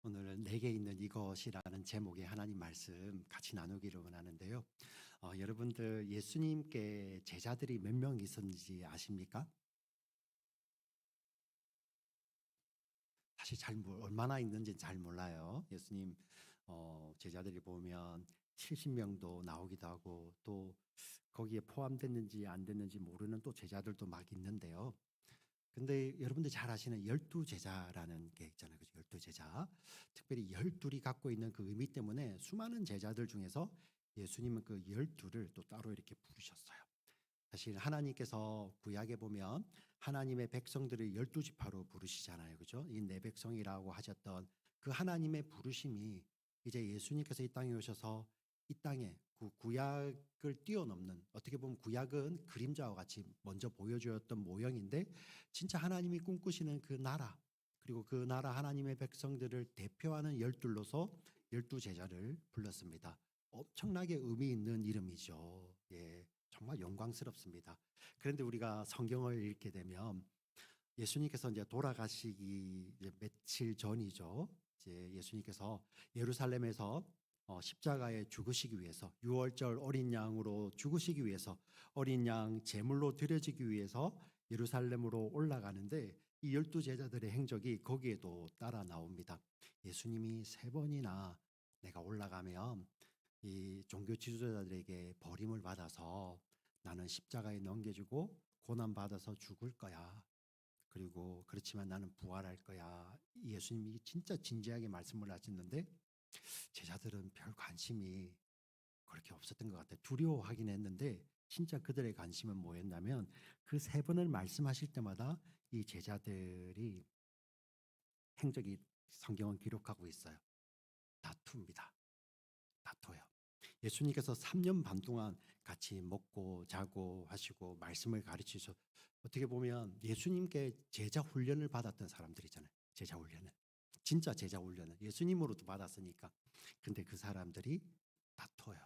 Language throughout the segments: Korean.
오늘 내게 있는 이것이라는 제목의 하나님 말씀 같이 나누기를 원하는데요. 여러분들 예수님께 제자들이 몇 명 있었는지 아십니까? 사실 얼마나 있는지 잘 몰라요. 예수님 제자들이 보면 70명도 나오기도 하고 또 거기에 포함됐는지 안 됐는지 모르는 또 제자들도 막 있는데요. 근데 여러분들 잘 아시는 열두 제자라는 게 있잖아요. 그죠? 열두 제자. 특별히 열둘이 갖고 있는 그 의미 때문에 수많은 제자들 중에서 예수님은 그 열두를 또 따로 이렇게 부르셨어요. 사실 하나님께서 구약에 보면 하나님의 백성들을 열두 지파로 부르시잖아요. 그죠? 이 내 백성이라고 하셨던 그 하나님의 부르심이 이제 예수님께서 이 땅에 오셔서 이 땅에 그 구약을 뛰어넘는, 어떻게 보면 구약은 그림자와 같이 먼저 보여주었던 모형인데 진짜 하나님이 꿈꾸시는 그 나라, 그리고 그 나라 하나님의 백성들을 대표하는 열둘로서 열두 제자를 불렀습니다. 엄청나게 의미 있는 이름이죠. 예, 정말 영광스럽습니다. 그런데 우리가 성경을 읽게 되면 예수님께서 이제 돌아가시기 이제 며칠 전이죠. 이제 예수님께서 예루살렘에서 십자가에 죽으시기 위해서, 유월절 어린 양으로 죽으시기 위해서, 어린 양 제물로 드려지기 위해서 예루살렘으로 올라가는데 이 열두 제자들의 행적이 거기에도 따라 나옵니다. 예수님이 세 번이나 내가 올라가면 이 종교 지도자들에게 버림을 받아서 나는 십자가에 넘겨주고 고난 받아서 죽을 거야. 그리고 그렇지만 나는 부활할 거야. 예수님이 진짜 진지하게 말씀을 하셨는데 제자들은 별 관심이 그렇게 없었던 것 같아요. 두려워하긴 했는데 진짜 그들의 관심은 뭐였냐면 그 세 번을 말씀하실 때마다 이 제자들이 행적이 성경은 기록하고 있어요. 다투입니다. 다퉈요. 예수님께서 3년 반 동안 같이 먹고 자고 하시고 말씀을 가르치셔, 어떻게 보면 예수님께 제자 훈련을 받았던 사람들이잖아요. 제자 훈련을. 진짜 제자 훈련을 예수님으로도 받았으니까. 근데 그 사람들이 다퉈요.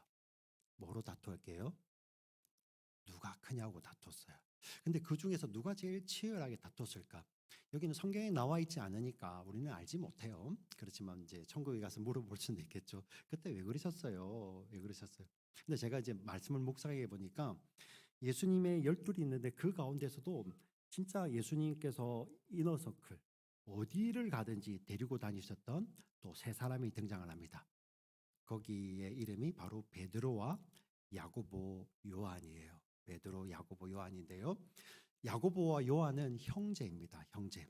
뭐로 다투었게요? 누가 크냐고 다퉜어요. 근데 그 중에서 누가 제일 치열하게 다퉜을까? 여기는 성경에 나와 있지 않으니까 우리는 알지 못해요. 그렇지만 이제 천국에 가서 물어볼 수는 있겠죠. 그때 왜 그러셨어요? 왜 그러셨어요? 근데 제가 이제 말씀을 묵상해 보니까 예수님의 열둘이 있는데 그 가운데서도 진짜 예수님께서 이너서클 어디를 가든지 데리고 다니셨던 또 세 사람이 등장을 합니다. 거기에 이름이 바로 베드로와 야고보, 요한이에요. 베드로, 야고보, 요한인데요. 야고보와 요한은 형제입니다. 형제.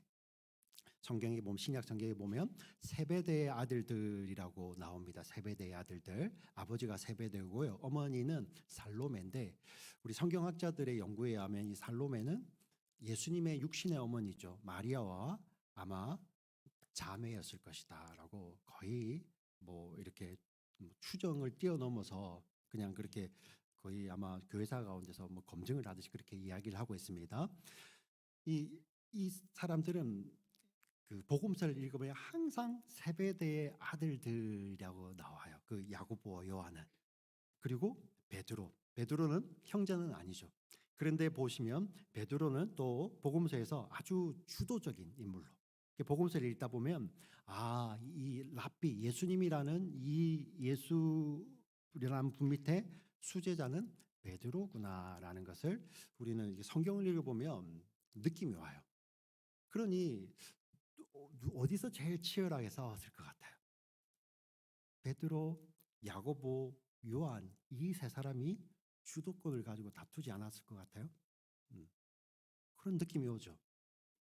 성경에 보면, 신약 성경에 보면 세베대의 아들들이라고 나옵니다. 세베대의 아들들. 아버지가 세베대고요. 어머니는 살로메인데 우리 성경학자들의 연구에 의하면 이 살로메는 예수님의 육신의 어머니죠. 마리아와 아마 자매였을 것이다라고 거의 뭐 이렇게 추정을 뛰어넘어서 그냥 그렇게 거의 아마 교회사 가운데서 뭐 검증을 하듯이 그렇게 이야기를 하고 있습니다. 이 사람들은 그 복음서를 읽으면 항상 세베대의 아들들이라고 나와요. 그 야고보와 요한은. 그리고 베드로. 베드로는 형제는 아니죠. 그런데 보시면 베드로는 또 복음서에서 아주 주도적인 인물로. 복음서를 읽다 보면 이 랍비 예수님이라는 이 예수라는 분 밑에 수제자는 베드로구나라는 것을 우리는 성경을 읽어보면 느낌이 와요. 그러니 어디서 제일 치열하게 싸웠을 것 같아요? 베드로, 야고보, 요한 이 세 사람이 주도권을 가지고 다투지 않았을 것 같아요. 그런 느낌이 오죠.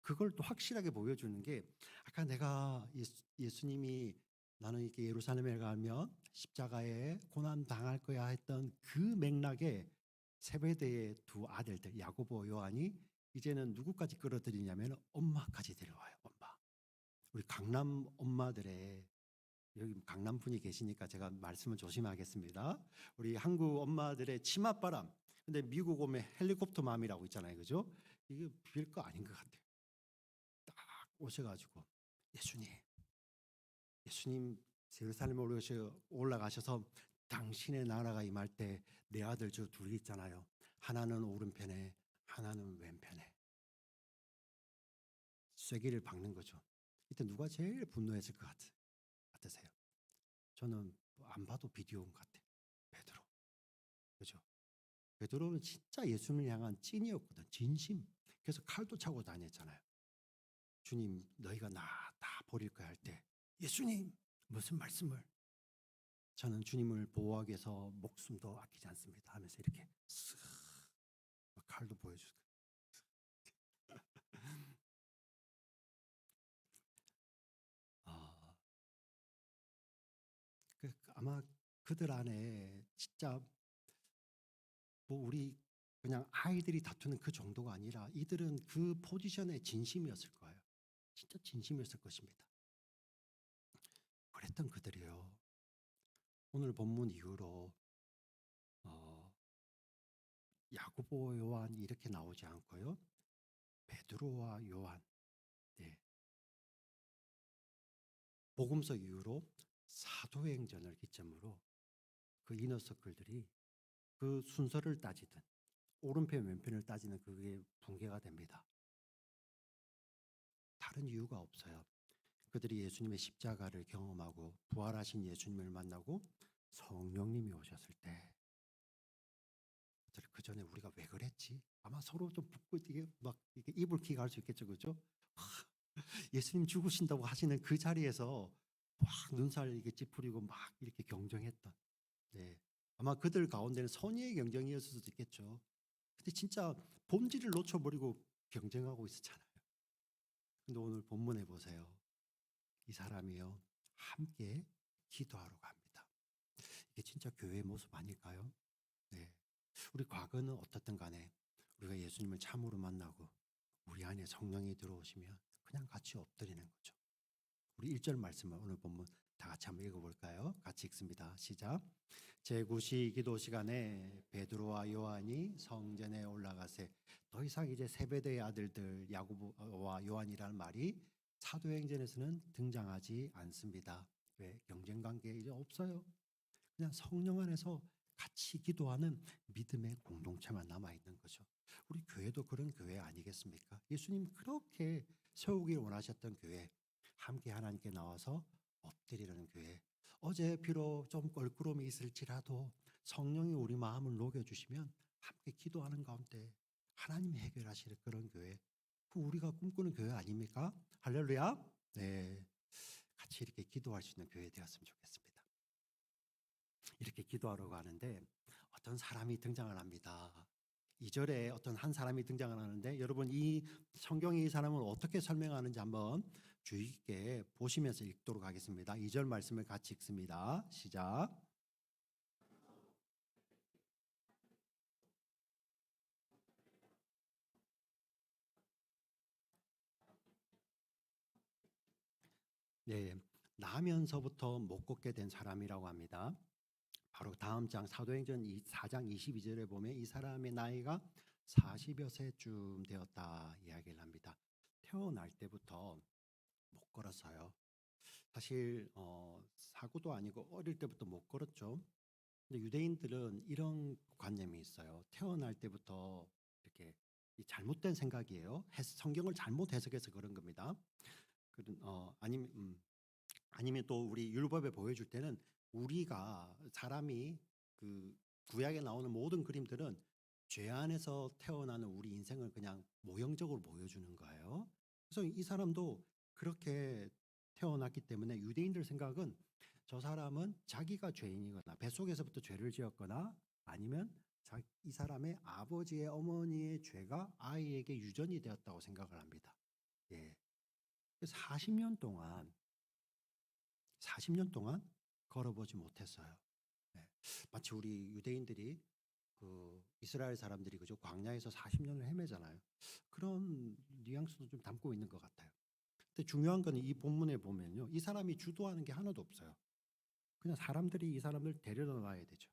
그걸 또 확실하게 보여주는 게 아까 내가 예수님이 나는 이렇게 예루살렘에 가면 십자가에 고난 당할 거야 했던 그 맥락에 세베대의 두 아들들 야고보, 요한이 이제는 누구까지 끌어들이냐면 엄마까지 데려와요. 엄마. 우리 강남 엄마들의, 여기 강남 분이 계시니까 제가 말씀을 조심하겠습니다. 우리 한국 엄마들의 치맛바람. 근데 미국 오면 헬리콥터 맘이라고 있잖아요. 그죠? 이게 별거 아닌 것 같아요. 딱 오셔가지고 예수님 예루살렘으로 올라가셔서 당신의 나라가 임할 때 내 아들 저 둘이 있잖아요. 하나는 오른편에 하나는 왼편에 쐐기를 박는 거죠. 이때 누가 제일 분노했을 것 같아요? 같으세요? 저는 안 봐도 비디오인 것 같아요. 베드로. 그죠? 베드로는 진짜 예수님을 향한 찐이었거든. 진심. 그래서 칼도 차고 다녔잖아요. 주님, 너희가 나 다 버릴 거야 할 때, 예수님, 무슨 말씀을? 저는 주님을 보호하기 위해서 목숨도 아끼지 않습니다 하면서 이렇게 쓱 칼도 보여주고. 아, 아마 그들 안에 진짜 뭐 우리 그냥 아이들이 다투는 그 정도가 아니라 이들은 그 포지션의 진심이었을 거예요. 진짜 진심이었을 것입니다. 그랬던 그들이요. 오늘 본문 이후로 어, 야고보 요한이 이렇게 나오지 않고요. 베드로와 요한, 네. 복음서 이후로 사도행전을 기점으로 그 이너서클들이 그 순서를 따지든 오른편 왼편을 따지는 그게 붕괴가 됩니다. 다른 이유가 없어요. 그들이 예수님의 십자가를 경험하고 부활하신 예수님을 만나고 성령님이 오셨을 때 그 전에 우리가 왜 그랬지? 아마 서로 좀 붙고 이게 막 이게 이불킥 할 수 있겠죠, 그죠? 예수님 죽으신다고 하시는 그 자리에서 막 눈살 이게 찌푸리고 막 이렇게 경쟁했던. 네. 아마 그들 가운데는 선의의 경쟁이었을 수도 있겠죠. 근데 진짜 본질을 놓쳐버리고 경쟁하고 있었잖아요. 근데 오늘 본문에 보세요. 이 사람이요. 함께 기도하러 갑니다. 이게 진짜 교회의 모습 아닐까요? 네. 우리 과거는 어떻든 간에 우리가 예수님을 참으로 만나고 우리 안에 성령이 들어오시면 그냥 같이 엎드리는 거죠. 우리 1절 말씀을 오늘 본문 다 같이 한번 읽어볼까요? 같이 읽습니다. 시작. 제9시 기도 시간에 베드로와 요한이 성전에 올라가세. 더 이상 이제 세베대의 아들들 야고보와 요한이라는 말이 사도행전에서는 등장하지 않습니다. 왜? 경쟁 관계 이제 없어요. 그냥 성령 안에서 같이 기도하는 믿음의 공동체만 남아 있는 거죠. 우리 교회도 그런 교회 아니겠습니까? 예수님 그렇게 세우길 원하셨던 교회, 함께 하나님께 나와서 엎드리는 교회. 어제 비록 좀 껄끄러움이 있을지라도 성령이 우리 마음을 녹여주시면 함께 기도하는 가운데 하나님이 해결하시는 그런 교회. 그 우리가 꿈꾸는 교회 아닙니까? 할렐루야. 네, 같이 이렇게 기도할 수 있는 교회 되었으면 좋겠습니다. 이렇게 기도하러 가는데 어떤 사람이 등장을 합니다. 2절에 어떤 한 사람이 등장을 하는데 여러분 이 성경이 이 사람을 어떻게 설명하는지 한번 주의 깊게 보시면서 읽도록 하겠습니다. 2절 말씀을 같이 읽습니다. 시작. 네, 나면서부터 못 걷게 된 사람이라고 합니다. 바로 다음 장 사도행전 4장 22절에 보면 이 사람의 나이가 40여 세쯤 되었다 이야기를 합니다. 태어날 때부터 못 걸었어요. 사실 사고도 아니고 어릴 때부터 못 걸었죠. 근데 유대인들은 이런 관념이 있어요. 태어날 때부터 이렇게 이 잘못된 생각이에요. 성경을 잘못 해석해서 그런 겁니다. 아니면 또 우리 율법에 보여줄 때는 우리가 사람이 그 구약에 나오는 모든 그림들은 죄 안에서 태어나는 우리 인생을 그냥 모형적으로 보여주는 거예요. 그래서 이 사람도 그렇게 태어났기 때문에 유대인들 생각은 저 사람은 자기가 죄인이거나 뱃속에서부터 죄를 지었거나 아니면 이 사람의 아버지의 어머니의 죄가 아이에게 유전이 되었다고 생각을 합니다. 예. 40년 동안 40년 동안 걸어보지 못했어요. 네. 마치 우리 유대인들이 그 이스라엘 사람들이 그죠 광야에서 40년을 헤매잖아요. 그런 뉘앙스도 좀 담고 있는 것 같아요. 근데 중요한 건 이 본문에 보면요, 이 사람이 주도하는 게 하나도 없어요. 그냥 사람들이 이 사람을 데려다 놔야 되죠.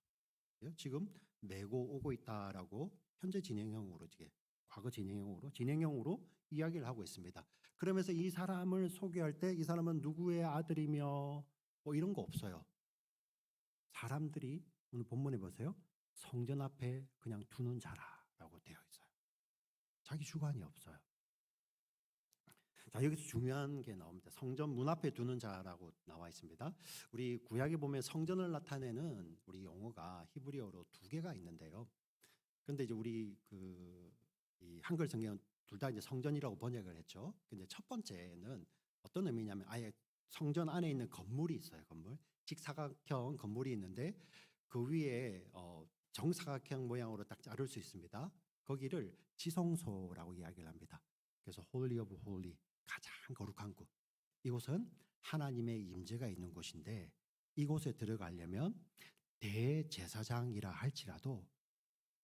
지금 메고 오고 있다라고 현재 진행형으로 이게 과거 진행형으로 이야기를 하고 있습니다. 그러면서 이 사람을 소개할 때 이 사람은 누구의 아들이며 뭐 이런 거 없어요. 사람들이 오늘 본문에 보세요. 성전 앞에 그냥 두는 자라라고 되어 있어요. 자기 주관이 없어요. 자, 여기서 중요한 게 나옵니다. 성전 문 앞에 두는 자라고 나와 있습니다. 우리 구약에 보면 성전을 나타내는 우리 용어가 히브리어로 두 개가 있는데요. 근데 이제 우리 이 한글 성경은 둘 다 이제 성전이라고 번역을 했죠. 근데 첫 번째는 어떤 의미냐면 아예 성전 안에 있는 건물이 있어요. 건물. 직사각형 건물이 있는데 그 위에 정사각형 모양으로 딱 자를 수 있습니다. 거기를 지성소라고 이야기를 합니다. 그래서 Holy of Holy, 가장 거룩한 곳. 이곳은 하나님의 임재가 있는 곳인데 이곳에 들어가려면 대제사장이라 할지라도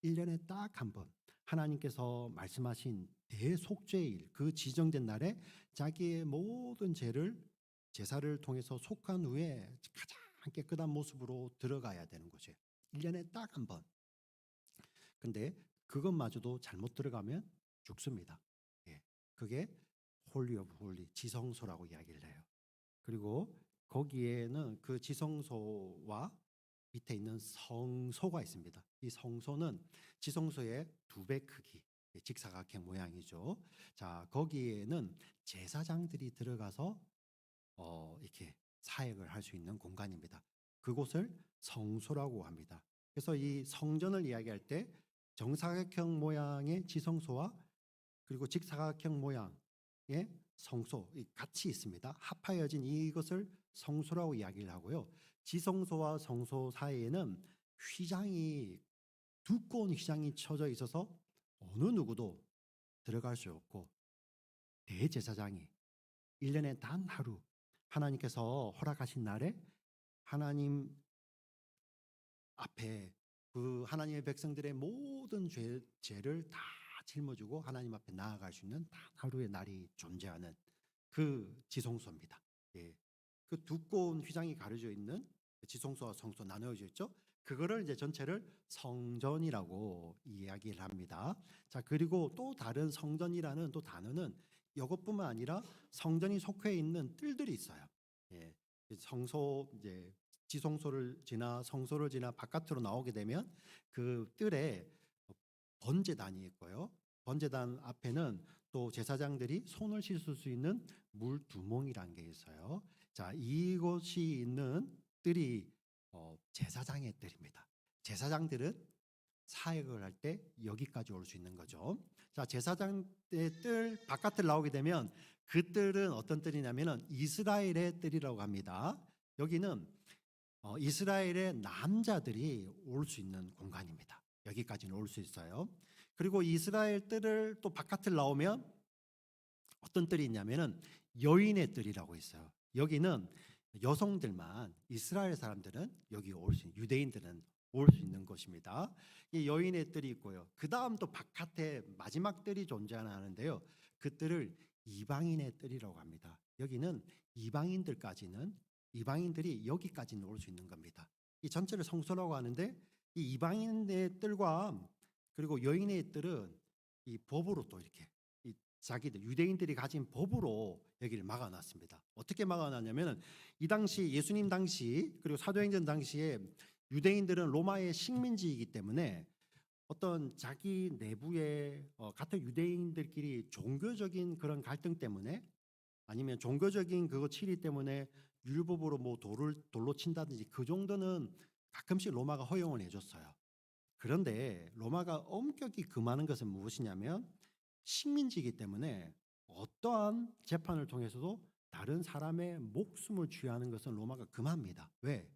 1년에 딱 한 번 하나님께서 말씀하신 대속죄일, 그 지정된 날에 자기의 모든 제사를 통해서 속한 후에 가장 깨끗한 모습으로 들어가야 되는 거죠. 1년에 딱 한 번. 근데 그것마저도 잘못 들어가면 죽습니다. 예. 그게 홀리 오브 홀리, 지성소라고 이야기를 해요. 그리고 거기에는 그 지성소와 밑에 있는 성소가 있습니다. 이 성소는 지성소의 2배 크기, 직사각형 모양이죠. 자, 거기에는 제사장들이 들어가서 이렇게 사역을 할 수 있는 공간입니다. 그곳을 성소라고 합니다. 그래서 이 성전을 이야기할 때 정사각형 모양의 지성소와 그리고 직사각형 모양의 성소 같이 있습니다. 합하여진 이것을 성소라고 이야기를 하고요. 지성소와 성소 사이에는 휘장이, 두꺼운 휘장이 쳐져 있어서 어느 누구도 들어갈 수 없고, 대제사장이 1년에 단 하루 하나님께서 허락하신 날에 하나님 앞에 그 하나님의 백성들의 모든 죄를 다 짊어지고 하나님 앞에 나아갈 수 있는 단 하루의 날이 존재하는 그 지성소입니다. 예. 그 두꺼운 휘장이 가려져 있는 지성소와 성소 나누어져 있죠. 그거를 이제 전체를 성전이라고 이야기를 합니다. 자, 그리고 또 다른 성전이라는 또 단어는 이것뿐만 아니라 성전이 속해 있는 뜰들이 있어요. 예. 성소 이제 지성소를 지나 성소를 지나 바깥으로 나오게 되면 그 뜰에 번제단이 있고요. 번제단 앞에는 또 제사장들이 손을 씻을 수 있는 물두멍이라는 게 있어요. 자, 이곳이 있는 뜰이 제사장의 뜰입니다. 제사장들은 사역을 할 때 여기까지 올 수 있는 거죠. 자, 제사장의 뜰 바깥을 나오게 되면 그 뜰은 어떤 뜰이냐면은 이스라엘의 뜰이라고 합니다. 여기는 이스라엘의 남자들이 올 수 있는 공간입니다. 여기까지는 올 수 있어요. 그리고 이스라엘 뜰을 또 바깥을 나오면 어떤 뜰이 있냐면은 여인의 뜰이라고 있어요. 여기는 여성들만, 이스라엘 사람들은 여기 올 수, 유대인들은 올 수 있는 곳입니다. 이 여인의 뜰이 있고요. 그 다음 또 바깥에 마지막 뜰이 존재하는데요. 그 뜰을 이방인의 뜰이라고 합니다. 여기는 이방인들이 여기까지는 올 수 있는 겁니다. 이 전체를 성소라고 하는데 이 이방인의 뜰과 그리고 여인의 뜰은 이 법으로 또 이렇게 자기들 유대인들이 가진 법으로 여기를 막아놨습니다. 어떻게 막아놨냐면은 이 당시 예수님 당시 그리고 사도행전 당시에 유대인들은 로마의 식민지이기 때문에 어떤 자기 내부의 같은 유대인들끼리 종교적인 그런 갈등 때문에 아니면 종교적인 그거 치리 때문에 율법으로 뭐 돌로 친다든지 그 정도는 가끔씩 로마가 허용을 해줬어요. 그런데 로마가 엄격히 금하는 것은 무엇이냐면 식민지이기 때문에 어떠한 재판을 통해서도 다른 사람의 목숨을 취하는 것은 로마가 금합니다. 왜?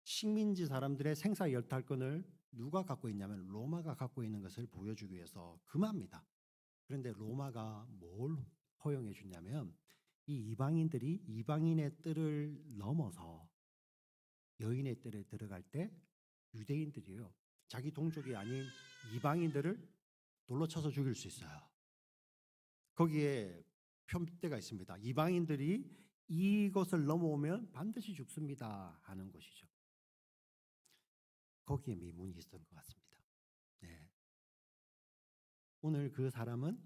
식민지 사람들의 생사열탈권을 누가 갖고 있냐면 로마가 갖고 있는 것을 보여주기 위해서 금합니다. 그런데 로마가 뭘 허용해 주냐면 이 이방인들이 이방인의 뜰을 넘어서 여인의 뜰에 들어갈 때 유대인들이요, 자기 동족이 아닌 이방인들을 돌로 쳐서 죽일 수 있어요. 거기에 표대가 있습니다. 이방인들이 이것을 넘어오면 반드시 죽습니다 하는 것이죠. 거기에 미문이 있었던 것 같습니다. 네. 오늘 그 사람은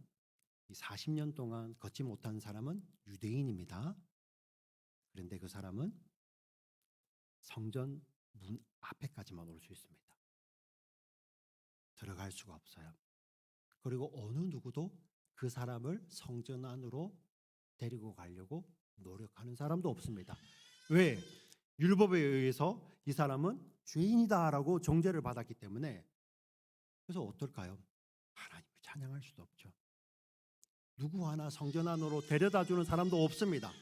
40년 동안 걷지 못한 사람은 유대인입니다. 그런데 그 사람은 성전 문 앞에까지만 올 수 있습니다. 들어갈 수가 없어요. 그리고 어느 누구도 그 사람을 성전 안으로 데리고 가려고 노력하는 사람도 없습니다. 왜? 율법에 의해서 이 사람은 죄인이다라고 정죄를 받았기 때문에. 그래서 어떨까요? 하나님을 찬양할 수도 없죠. 누구 하나 성전 안으로 데려다주는 사람도 없습니다.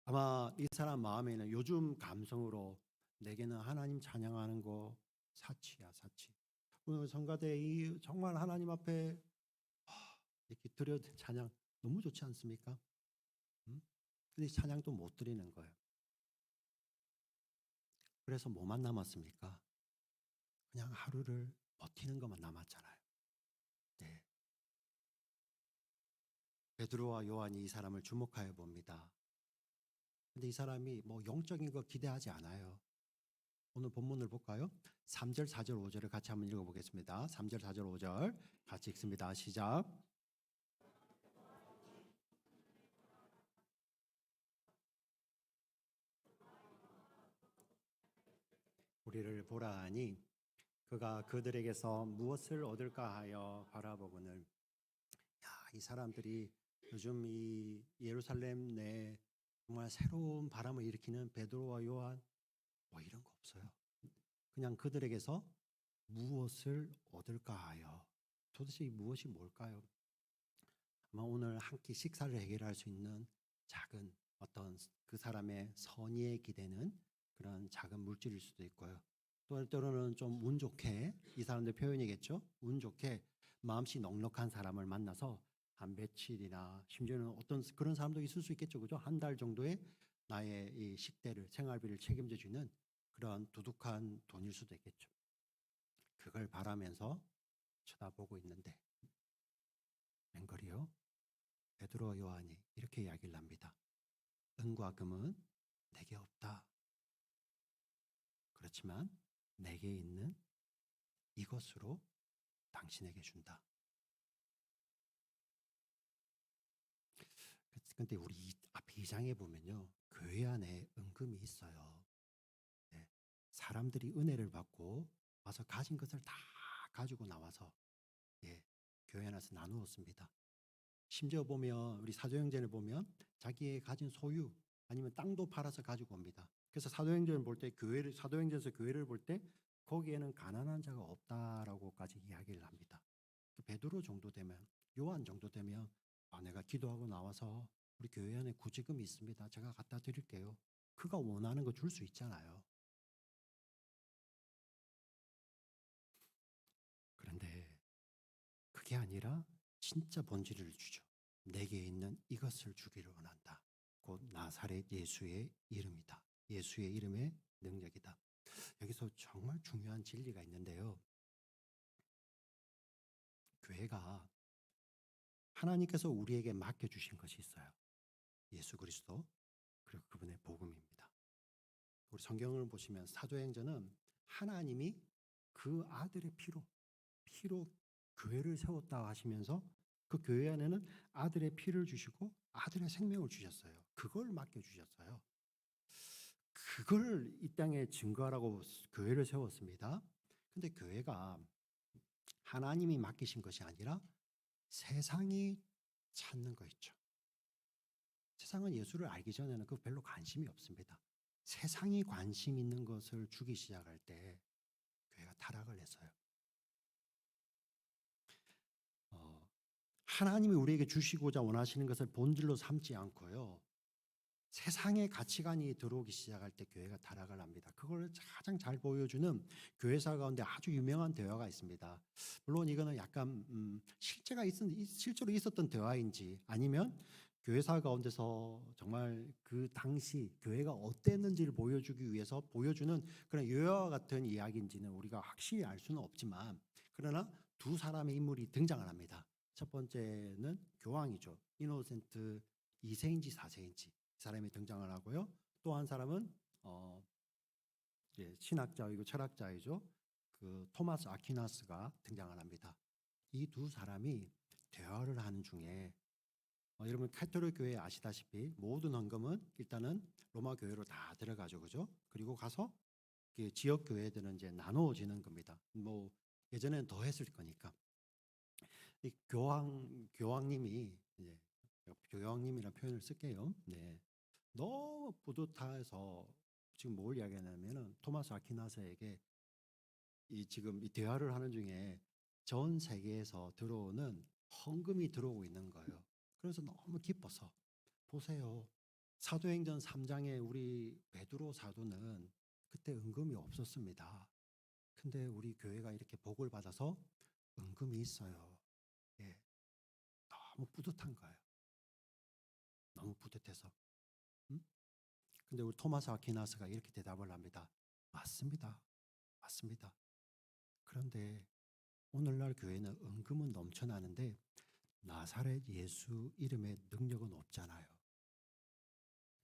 아마 이 사람 마음에는 요즘 감성으로 내게는 하나님 찬양하는 거 사치야, 사치. 오늘 성가대 이 정말 하나님 앞에 이렇게 드려진 찬양 너무 좋지 않습니까? 근데 찬양도 못 드리는 거예요. 그래서 뭐만 남았습니까? 그냥 하루를 버티는 것만 남았잖아요. 네. 베드로와 요한이 이 사람을 주목하여 봅니다. 근데 이 사람이 뭐 영적인 거 기대하지 않아요. 오늘 본문을 볼까요? 3절, 4절, 5절을 같이 한번 읽어보겠습니다. 3절, 4절, 5절 같이 읽습니다. 시작. 우리를 보라 하니 그가 그들에게서 무엇을 얻을까 하여 바라보거늘. 이 사람들이 요즘 이 예루살렘 내 정말 새로운 바람을 일으키는 베드로와 요한 뭐 이런 거 없어요. 그냥 그들에게서 무엇을 얻을까 하여. 도대체 이 무엇이 뭘까요? 아마 오늘 한 끼 식사를 해결할 수 있는 작은 어떤 그 사람의 선의에 기대는 그런 작은 물질일 수도 있고요. 또 때로는 좀 운 좋게, 이 사람들 표현이겠죠. 운 좋게 마음씨 넉넉한 사람을 만나서 한 며칠이나 심지어는 어떤 그런 사람도 있을 수 있겠죠. 그죠? 한 달 정도의 나의 이 식대를, 생활비를 책임져 주는 그런 두둑한 돈일 수도 있겠죠. 그걸 바라면서 쳐다보고 있는데 맹걸이요. 베드로 요한이 이렇게 이야기를 합니다. 은과 금은 내게 없다. 그렇지만 내게 있는 이것으로 당신에게 준다. 근데 우리 앞에 2장에 보면요. 교회 안에 은금이 있어요. 네. 사람들이 은혜를 받고 와서 가진 것을 다 가지고 나와서 교회 안에서 나누었습니다. 심지어 보면 우리 사도행전을 보면 자기의 가진 소유 아니면 땅도 팔아서 가지고 옵니다. 그래서 사도행전을 볼 때 사도행전에서 교회를 볼 때 거기에는 가난한 자가 없다라고까지 이야기를 합니다. 베드로 정도 되면, 요한 정도 되면 내가 기도하고 나와서 우리 교회 안에 구지금이 있습니다. 제가 갖다 드릴게요. 그가 원하는 거 줄 수 있잖아요. 그런데 그게 아니라 진짜 본질을 주죠. 내게 있는 이것을 주기를 원한다. 곧 나사렛 예수의 이름이다. 예수의 이름의 능력이다. 여기서 정말 중요한 진리가 있는데요. 교회가 하나님께서 우리에게 맡겨주신 것이 있어요. 예수 그리스도 그리고 그분의 복음입니다. 우리 성경을 보시면 사도행전은 하나님이 그 아들의 피로 교회를 세웠다 하시면서 그 교회 안에는 아들의 피를 주시고 아들의 생명을 주셨어요. 그걸 맡겨주셨어요. 그걸 이 땅에 증거하라고 교회를 세웠습니다. 근데 교회가 하나님이 맡기신 것이 아니라 세상이 찾는 거 있죠. 세상은 예수를 알기 전에는 그 별로 관심이 없습니다. 세상이 관심 있는 것을 주기 시작할 때 교회가 타락을 했어요. 하나님이 우리에게 주시고자 원하시는 것을 본질로 삼지 않고요. 세상의 가치관이 들어오기 시작할 때 교회가 타락을 합니다. 그걸 가장 잘 보여주는 교회사 가운데 아주 유명한 대화가 있습니다. 물론 이거는 약간 실제로 있었던 대화인지 아니면 교회사 가운데서 정말 그 당시 교회가 어땠는지를 보여주기 위해서 보여주는 그런 요약과 같은 이야기인지는 우리가 확실히 알 수는 없지만, 그러나 두 사람의 인물이 등장을 합니다. 첫 번째는 교황이죠. 이노센트 2세인지 4세인지 사람이 등장을 하고요. 또 한 사람은 신학자이고 철학자이죠. 그 토마스 아퀴나스가 등장을 합니다. 이 두 사람이 대화를 하는 중에 여러분 카톨릭 교회 아시다시피 모든 헌금은 일단은 로마 교회로 다 들어가죠, 그죠? 그리고 가서 지역 교회들은 이제 나누어지는 겁니다. 뭐 예전에는 더 했을 거니까. 이 교황님이 이제 교황님이라는 표현을 쓸게요. 네. 너무 뿌듯해서 지금 뭘 이야기하냐면은 토마스 아퀴나스에게 이 지금 이 대화를 하는 중에 전 세계에서 들어오는 헌금이 들어오고 있는 거예요. 그래서 너무 기뻐서 보세요. 사도행전 3장에 우리 베드로 사도는 그때 은금이 없었습니다. 근데 우리 교회가 이렇게 복을 받아서 은금이 있어요. 예, 너무 뿌듯한 거예요. 너무 뿌듯해서. 음? 근데 우리 토마스 아퀴나스가 이렇게 대답을 합니다. 맞습니다. 맞습니다. 그런데 오늘날 교회는 은금은 넘쳐나는데 나사렛 예수 이름의 능력은 없잖아요.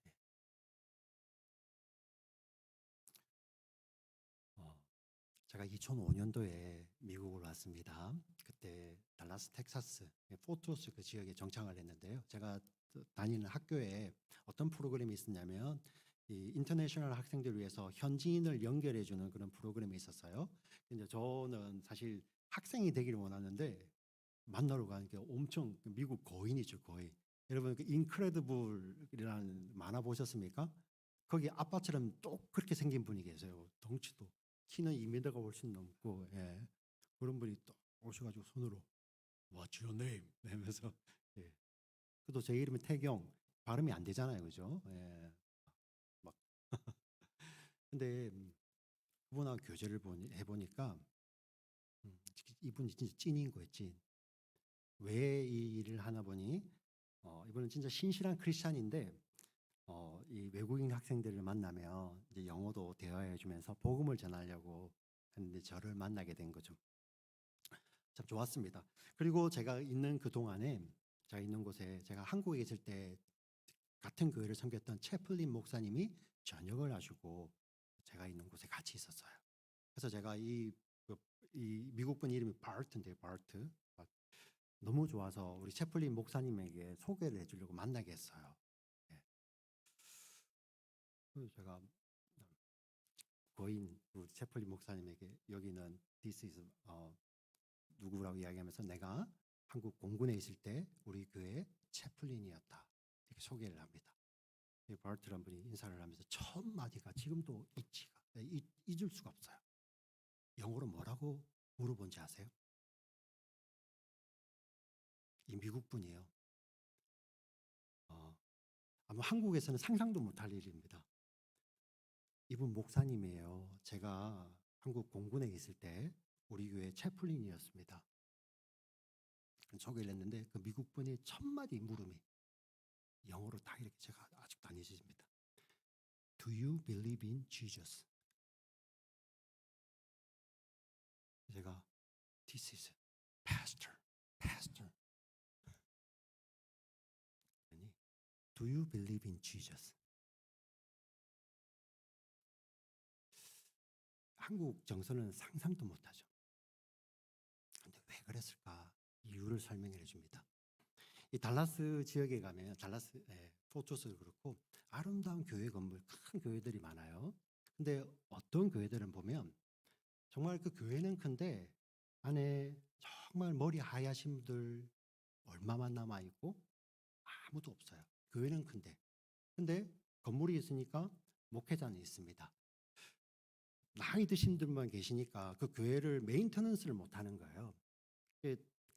예. 어, 제가 2005년도에 미국을 왔습니다. 그때 달라스 텍사스 포트워스 그 지역에 정착을 했는데요. 제가 다니는 학교에 어떤 프로그램이 있었냐면 이 인터내셔널 학생들을 위해서 현지인을 연결해 주는 그런 프로그램이 있었어요. 근데 저는 사실 학생이 되기를 원하는데 만나러 가는 게 엄청 미국 거인이죠, 거인. 여러분 그 인크레디블이라는 만화 보셨습니까? 거기 아빠처럼 똑 그렇게 생긴 분이 계세요. 덩치도 키는 2m가 훨씬 넘고, 예. 그런 분이 또 오셔가지고 손으로 What's your name? 하면서, 예. 그래도 제 이름이 태경, 발음이 안 되잖아요, 그죠? 예. 막 근데 그분하고 교제를 해보니까 이분이 진짜 찐인 거예요, 찐. 왜 이 일을 하나 보니 이분은 진짜 신실한 크리스찬인데 이 외국인 학생들을 만나면 이제 영어도 대화해 주면서 복음을 전하려고 했는데 저를 만나게 된 거죠. 참 좋았습니다. 그리고 제가 있는 그 동안에 제가 있는 곳에 제가 한국에 있을 때 같은 교회를 섬겼던 채플린 목사님이 전역을 하시고 제가 있는 곳에 같이 있었어요. 그래서 제가 이 미국 분 이름이 바르트인데 바르트 너무 좋아서 우리 채플린 목사님에게 소개를 해주려고 만나게 했어요. 예. 그래서 제가 거인 우리 채플린 목사님에게 여기는 this is 누구라고 이야기하면서 내가 한국 공군에 있을 때 우리 교회 채플린이었다 이렇게 소개를 합니다. 이 바르트란 분이 인사를 하면서 첫 마디가 지금도 잊을 수가 없어요. 영어로 뭐라고 물어본지 아세요? 이 미국 분이에요. 아마 한국에서는 상상도 못할 일입니다. 이분 목사님이에요. 제가 한국 공군에 있을 때 우리 교회 채플린이었습니다. 소개를 했는데 그 미국 분이 첫 마디 물음이 영어로 다 이렇게 제가 아직도 안 잊어집니다. Do you believe in Jesus? 제가 This is pastor, pastor. 아니, Do you believe in Jesus? 한국 정서는 상상도 못하죠. 근데 왜 그랬을까? 이유를 설명해 줍니다. 이 달라스 지역에 가면 달라스 포토스도 그렇고 아름다운 교회 건물, 큰 교회들이 많아요. 근데 어떤 교회들은 보면 정말 그 교회는 큰데 안에 정말 머리 하얗신 분들 얼마만 남아 있고 아무도 없어요. 교회는 큰데. 근데 건물이 있으니까 목회자는 있습니다. 나이 드신 분만 계시니까 그 교회를 메인터넌스를 못 하는 거예요.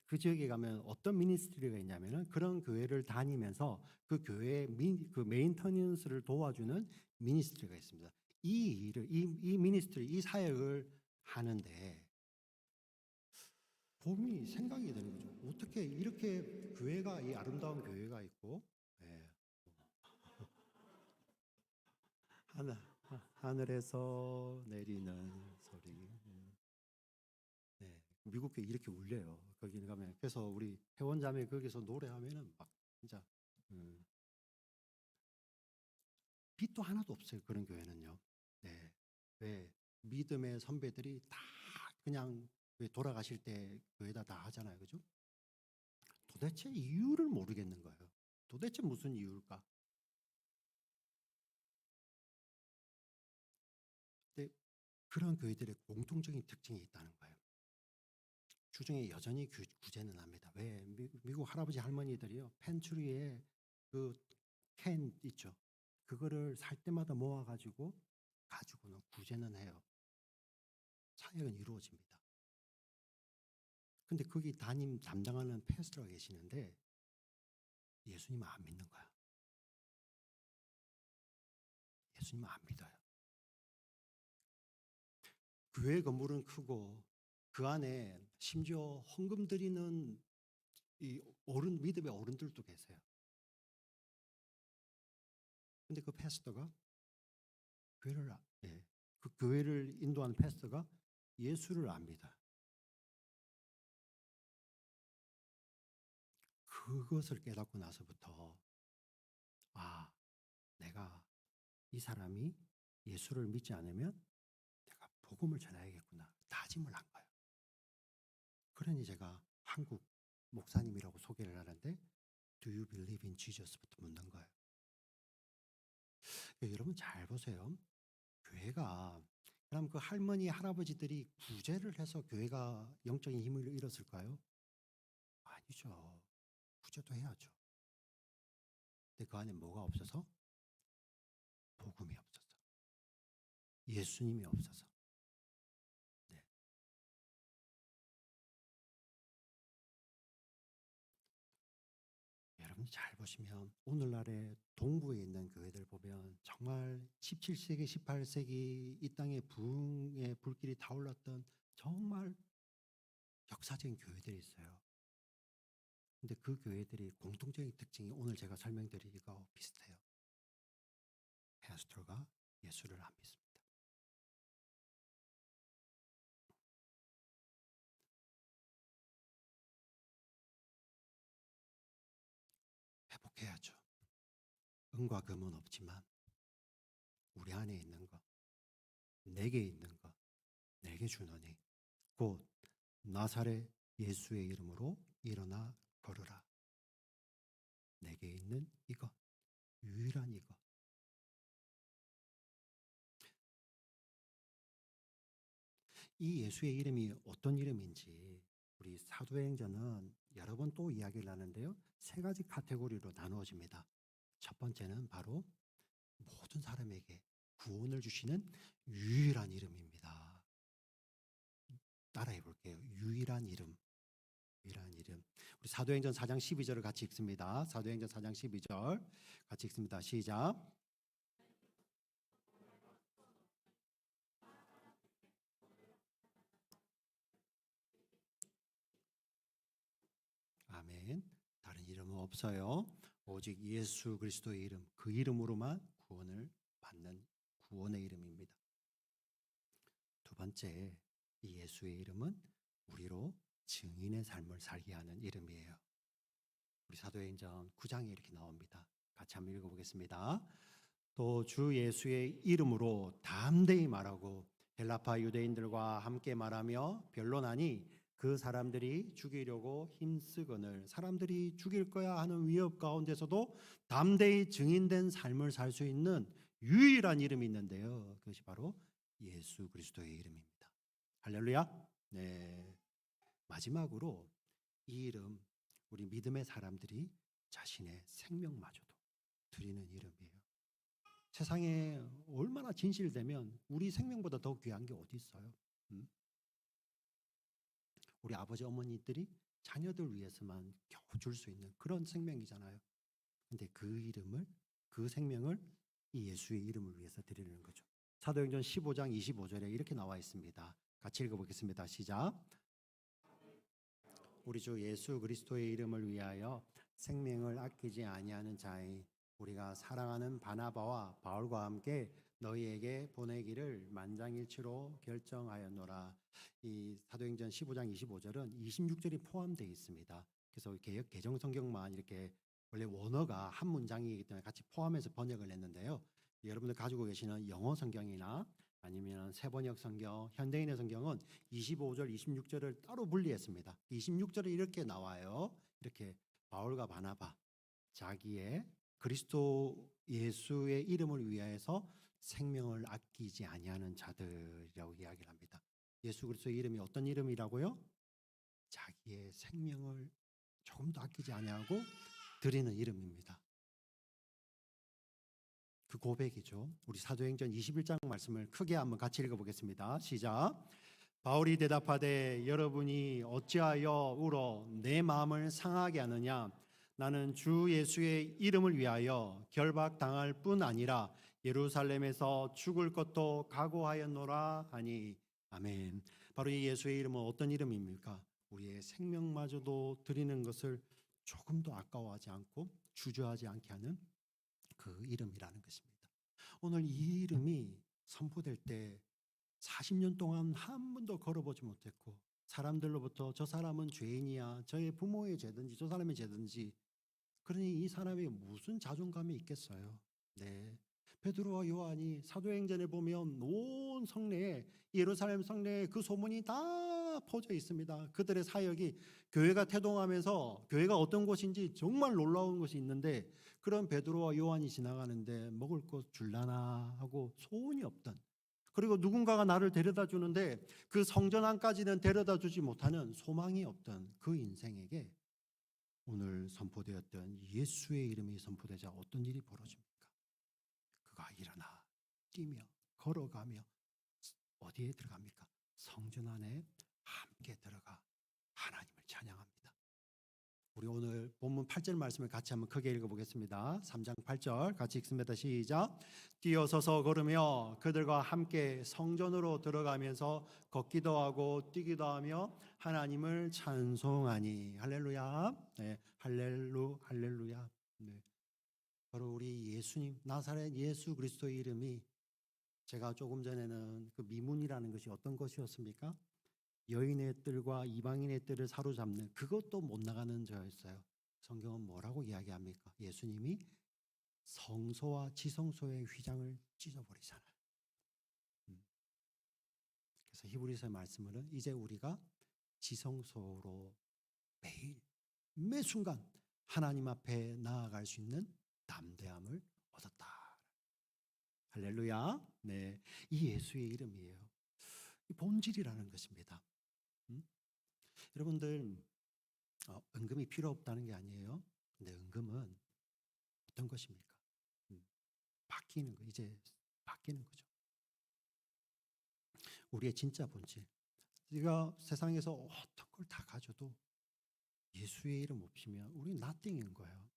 그 지역에 가면 어떤 미니스트리가 있냐면은 그런 교회를 다니면서 그 교회의 그 메인터넌스를 도와주는 미니스트리가 있습니다. 이 일을 이 미니스트리 이 사역을 하는데 봄이 생각이 되는 거죠. 어떻게 이렇게 교회가 이 아름다운 교회가 있고 예. 하늘에서 내리는 소리. 네, 미국 교 이렇게 울려요. 거기 가면 그래서 우리 회원자매 거기서 노래하면은 막 진짜 음, 빛도 하나도 없어요. 그런 교회는요. 네, 왜 믿음의 선배들이 다 그냥 왜 돌아가실 때 교회다 다 하잖아요, 그죠? 도대체 이유를 모르겠는 거예요. 도대체 무슨 이유일까? 근데 그런 교회들의 공통적인 특징이 있다는 거예요. 주중에 여전히 구제는 합니다. 왜 미국 할아버지 할머니들이요 팬트리에 그 캔 있죠. 그거를 살 때마다 모아가지고 가지고는 구제는 해요. 사역은 이루어집니다. 근데 거기 담당하는 패스터가 계시는데 예수님을 안 믿는 거야. 예수님을 안 믿어요. 교회 건물은 크고 그 안에 심지어 헌금 드리는 이 믿음의 어른들도 계세요. 근데 그 패스터가 그 교회를 인도하는 패스터가 예수를 안 믿어요. 그것을 깨닫고 나서부터 내가 이 사람이 예수를 믿지 않으면 내가 복음을 전해야겠구나 다짐을 한 거예요. 그러니 제가 한국 목사님이라고 소개를 하는데 Do you believe in Jesus?부터 묻는 거예요. 여러분 잘 보세요. 교회가 그럼 그 할머니 할아버지들이 구제를 해서 교회가 영적인 힘을 잃었을까요? 아니죠. 구제도 해야죠. 근데 그 안에 뭐가 없어서? 복음이 없어서. 예수님이 없어서. 네. 여러분 잘 보시면 오늘날의 동부에 있는 교회들 보면 정말 17세기, 18세기 이 땅의 부흥의 불길이 타올랐던 정말 역사적인 교회들이 있어요. 근데 그 교회들이 공통적인 특징이 오늘 제가 설명드리기가 비슷해요. 패스터가 예수를 안 믿습니다. 회복해야죠. 은과 금은 없지만 우리 안에 있는 것, 내게 있는 것, 내게 주노니 곧 나사렛 예수의 이름으로 일어나 걸으라. 내게 있는 이것, 유일한 이것. 이 예수의 이름이 어떤 이름인지 우리 사도행전은 여러 번 또 이야기를 하는데요. 세 가지 카테고리로 나누어집니다. 첫 번째는 바로 모든 사람에게 구원을 주시는 유일한 이름입니다. 따라해 볼게요. 유일한 이름. 유일한 이름. 우리 사도행전 4장 12절을 같이 읽습니다. 사도행전 4장 12절 같이 읽습니다. 시작. 아멘. 다른 이름은 없어요. 오직 예수 그리스도의 이름, 그 이름으로만 구원을 받는 구원의 이름입니다. 두 번째, 이 예수의 이름은 우리로 증인의 삶을 살게 하는 이름이에요. 우리 사도행전 9장에 이렇게 나옵니다. 같이 한번 읽어보겠습니다. 또 주 예수의 이름으로 담대히 말하고 헬라파 유대인들과 함께 말하며 변론하니 그 사람들이 죽이려고 힘쓰거늘 사람들이 죽일 거야 하는 위협 가운데서도 담대히 증인된 삶을 살 수 있는 유일한 이름이 있는데요. 그것이 바로 예수 그리스도의 이름입니다. 할렐루야. 네. 마지막으로 이 이름 우리 믿음의 사람들이 자신의 생명마저도 드리는 이름이에요. 세상에 얼마나 진실되면 우리 생명보다 더 귀한 게 어디 있어요? 우리 아버지 어머니들이 자녀들 위해서만 겨우 줄 수 있는 그런 생명이잖아요. 근데 그 이름을 그 생명을 이 예수의 이름을 위해서 드리는 거죠. 사도행전 15장 25절에 이렇게 나와 있습니다. 같이 읽어보겠습니다. 시작. 우리 주 예수 그리스도의 이름을 위하여 생명을 아끼지 아니하는 자인 우리가 사랑하는 바나바와 바울과 함께 너희에게 보내기를 만장일치로 결정하였노라. 이 사도행전 15장 25절은 26절이 포함되어 있습니다. 그래서 개역 개정 성경만 이렇게 원래 원어가 한 문장이기 때문에 같이 포함해서 번역을 했는데요. 여러분들 가지고 계시는 영어 성경이나 아니면 세번역 성경, 현대인의 성경은 25절, 26절을 따로 분리했습니다. 26절에 이렇게 나와요. 이렇게 바울과 바나바 자기의 그리스도 예수의 이름을 위하여서 생명을 아끼지 아니하는 자들이라고 이야기를 합니다. 예수 그리스도의 이름이 어떤 이름이라고요? 자기의 생명을 조금도 아끼지 아니하고 드리는 이름입니다. 그 고백이죠. 우리 사도행전 21장 말씀을 크게 한번 같이 읽어보겠습니다. 시작. 바울이 대답하되 여러분이 어찌하여 울어 내 마음을 상하게 하느냐. 나는 주 예수의 이름을 위하여 결박당할 뿐 아니라 예루살렘에서 죽을 것도 각오하였노라 하니. 아멘. 바로 이 예수의 이름은 어떤 이름입니까? 우리의 생명마저도 드리는 것을 조금도 아까워하지 않고 주저하지 않게 하는 그 이름이라는 것입니다. 오늘 이 이름이 선포될 때 40년 동안 한 번도 걸어보지 못했고 사람들로부터 저 사람은 죄인이야, 저의 부모의 죄든지 저 사람의 죄든지, 그러니 이 사람이 무슨 자존감이 있겠어요. 네, 베드로와 요한이 사도행전에 보면 온 성내에, 예루살렘 성내에 그 소문이 다 퍼져 있습니다. 그들의 사역이 교회가 태동하면서 교회가 어떤 곳인지 정말 놀라운 것이 있는데, 그런 베드로와 요한이 지나가는데 먹을 것 줄라나 하고 소원이 없던, 그리고 누군가가 나를 데려다 주는데 그 성전 안까지는 데려다 주지 못하는 소망이 없던 그 인생에게 오늘 선포되었던 예수의 이름이 선포되자 어떤 일이 벌어집니까? 그가 일어나 뛰며 걸어가며 어디에 들어갑니까? 성전 안에 함께 들어가 하나님을 찬양합니다. 우리 오늘 본문 8절 말씀을 같이 한번 크게 읽어보겠습니다. 3장 8절 같이 읽습니다. 시작. 뛰어서서 걸으며 그들과 함께 성전으로 들어가면서 걷기도 하고 뛰기도 하며 하나님을 찬송하니. 할렐루야. 네, 할렐루야. 네. 바로 우리 예수님, 나사렛 예수 그리스도의 이름이, 제가 조금 전에는 그 미문이라는 것이 어떤 것이었습니까? 여인의 뜰과 이방인의 뜰을 사로잡는, 그것도 못 나가는 자였어요. 성경은 뭐라고 이야기합니까? 예수님이 성소와 지성소의 휘장을 찢어버리잖아요. 그래서 히브리서 말씀은 이제 우리가 지성소로 매일 매 순간 하나님 앞에 나아갈 수 있는 담대함을 얻었다. 할렐루야. 네, 이 예수의 이름이에요. 이 본질이라는 것입니다. 여러분들, 은금이 필요 없다는 게 아니에요. 근데 은금은 어떤 것입니까? 바뀌는 거, 이제 바뀌는 거죠. 우리의 진짜 본질. 우리가 세상에서 어떤 걸 다 가져도 예수의 이름 없이면 우리 nothing인 거예요.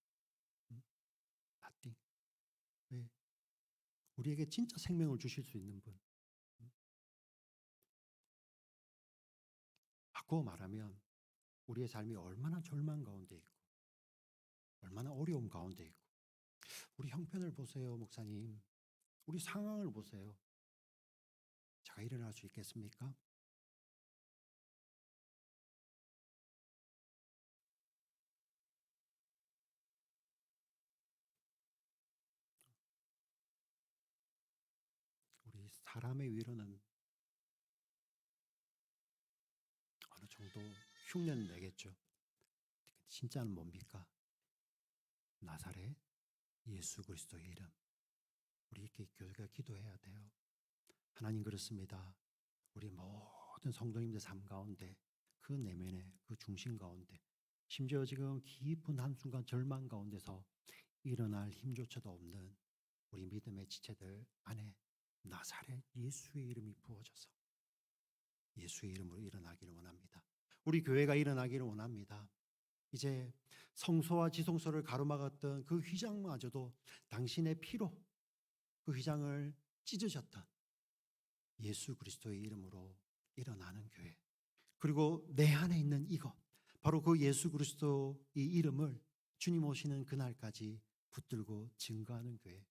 nothing. 왜? 우리에게 진짜 생명을 주실 수 있는 분. 바꾸어 말하면 우리의 삶이 얼마나 절망 가운데 있고 얼마나 어려움 가운데 있고, 우리 형편을 보세요, 목사님. 우리 상황을 보세요. 제가 일어날 수 있겠습니까? 우리 사람의 위로는 어느 정도 흉내는 내겠죠. 진짜는 뭡니까? 나사렛 예수 그리스도의 이름. 우리 이렇게 교회가 기도해야 돼요. 하나님, 그렇습니다. 우리 모든 성도님들 삶 가운데, 그 내면의 그 중심 가운데, 심지어 지금 깊은 한순간 절망 가운데서 일어날 힘조차도 없는 우리 믿음의 지체들 안에 나사렛 예수의 이름이 부어져서 예수의 이름으로 일어나기를 원합니다. 우리 교회가 일어나기를 원합니다. 이제 성소와 지성소를 가로막았던 그 휘장마저도 당신의 피로 그 휘장을 찢으셨던 예수 그리스도의 이름으로 일어나는 교회, 그리고 내 안에 있는 이것, 바로 그 예수 그리스도의 이름을 주님 오시는 그날까지 붙들고 증거하는 교회,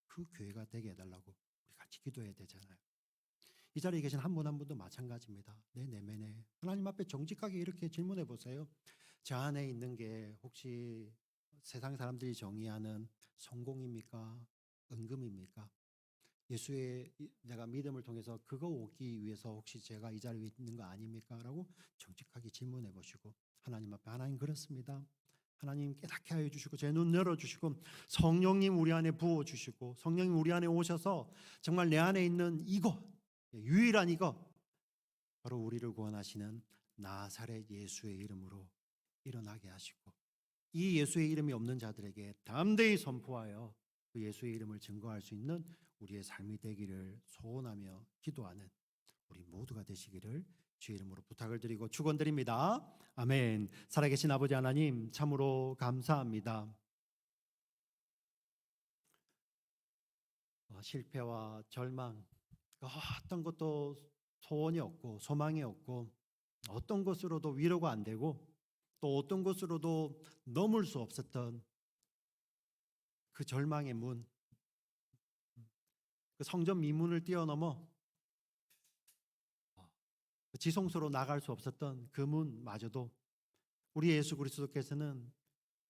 그 교회가 되게 해달라고 우리 같이 기도해야 되잖아요. 이 자리에 계신 한 분 한 분도 마찬가지입니다. 내 내면에 하나님 앞에 정직하게 이렇게 질문해 보세요. 저 안에 있는 게 혹시 세상 사람들이 정의하는 성공입니까? 은금입니까? 예수의 내가 믿음을 통해서 그거 오기 위해서 혹시 제가 이 자리에 있는 거 아닙니까? 라고 정직하게 질문해 보시고 하나님 앞에, 하나님 그렇습니다. 하나님 깨닫게 하여 주시고 제 눈 열어주시고 성령님 우리 안에 부어주시고 성령님 우리 안에 오셔서 정말 내 안에 있는 이것, 유일한 이것, 바로 우리를 구원하시는 나사렛 예수의 이름으로 일어나게 하시고, 이 예수의 이름이 없는 자들에게 담대히 선포하여 그 예수의 이름을 증거할 수 있는 우리의 삶이 되기를 소원하며 기도하는 우리 모두가 되시기를 주의 이름으로 부탁을 드리고 축원드립니다. 아멘. 살아계신 아버지 하나님 참으로 감사합니다. 실패와 절망, 어떤 것도 소원이 없고 소망이 없고 어떤 것으로도 위로가 안 되고 또 어떤 것으로도 넘을 수 없었던 그 절망의 문, 그 성전 미문을 뛰어넘어 지성소로 나갈 수 없었던 그 문마저도 우리 예수 그리스도께서는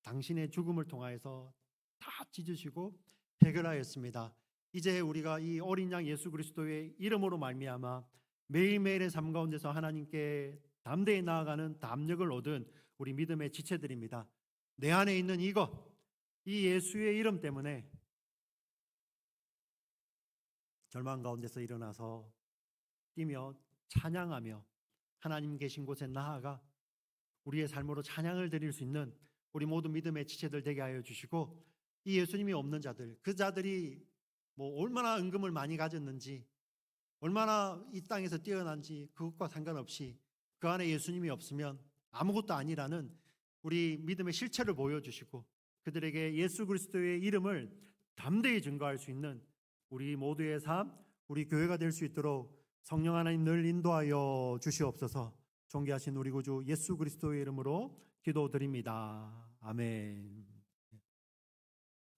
당신의 죽음을 통하여서 다 찢으시고 해결하였습니다. 이제 우리가 이 어린 양 예수 그리스도의 이름으로 말미암아 매일매일의 삶 가운데서 하나님께 담대히 나아가는 담력을 얻은 우리 믿음의 지체들입니다. 내 안에 있는 이것, 이 예수의 이름 때문에 절망 가운데서 일어나서 뛰며 찬양하며 하나님 계신 곳에 나아가 우리의 삶으로 찬양을 드릴 수 있는 우리 모두 믿음의 지체들 되게 하여 주시고, 이 예수님이 없는 자들, 그 자들이 얼마나 은금을 많이 가졌는지, 얼마나 이 땅에서 뛰어난지 그것과 상관없이 그 안에 예수님이 없으면 아무것도 아니라는 우리 믿음의 실체를 보여주시고 그들에게 예수 그리스도의 이름을 담대히 증거할 수 있는 우리 모두의 삶, 우리 교회가 될 수 있도록 성령 하나님 늘 인도하여 주시옵소서. 존귀하신 우리 구주 예수 그리스도의 이름으로 기도드립니다. 아멘.